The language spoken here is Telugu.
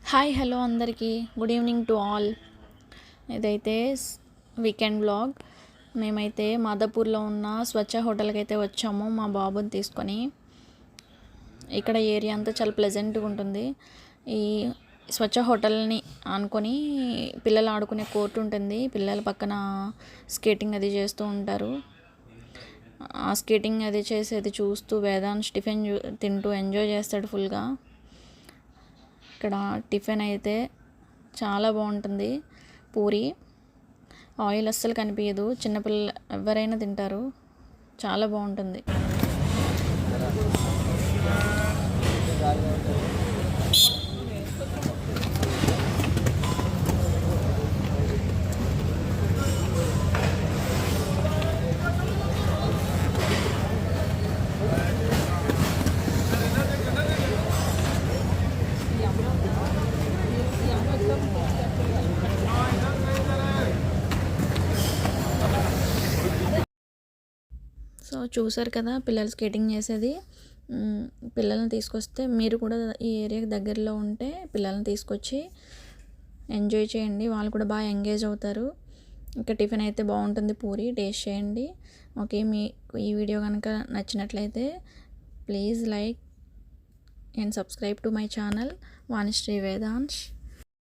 హాయ్ హలో అందరికీ గుడ్ ఈవినింగ్ టు ఆల్. ఇదైతే వీకెండ్ వ్లాగ్. మేమైతే మాదాపూర్లో ఉన్న స్వచ్ఛ హోటల్కి అయితే వచ్చాము మా బాబుని తీసుకొని. ఇక్కడ ఏరియా అంతా చాలా ప్లెజెంట్గా ఉంటుంది. ఈ స్వచ్ఛ హోటల్ని ఆనుకొని పిల్లలు ఆడుకునే కోర్టు ఉంటుంది. పిల్లల పక్కన స్కేటింగ్ అది చేస్తూ ఉంటారు. ఆ స్కేటింగ్ అది చేసేది చూస్తూ వేదాంశ్ టిఫిన్ తింటూ ఎంజాయ్ చేస్తాడు ఫుల్గా. ఇక్కడ టిఫిన్ అయితే చాలా బాగుంటుంది. పూరి ఆయిల్ అస్సలు కనిపించదు. చిన్నపిల్లలు ఎవరైనా తింటారు. చాలా బాగుంటుంది. సో చూసారు కదా పిల్లలు స్కేటింగ్ చేసేది. పిల్లల్ని తీసుకొస్తే మీరు కూడా ఈ ఏరియాకి దగ్గరలో ఉంటే పిల్లల్ని తీసుకొచ్చి ఎంజాయ్ చేయండి. వాళ్ళు కూడా బాగా ఎంగేజ్ అవుతారు. ఇంకా టిఫిన్ అయితే బాగుంటుంది. పూరి టేస్ట్ చేయండి. ఓకే, మీకు ఈ వీడియో కనుక నచ్చినట్లయితే please like and subscribe to my channel Vanisri Vedansh.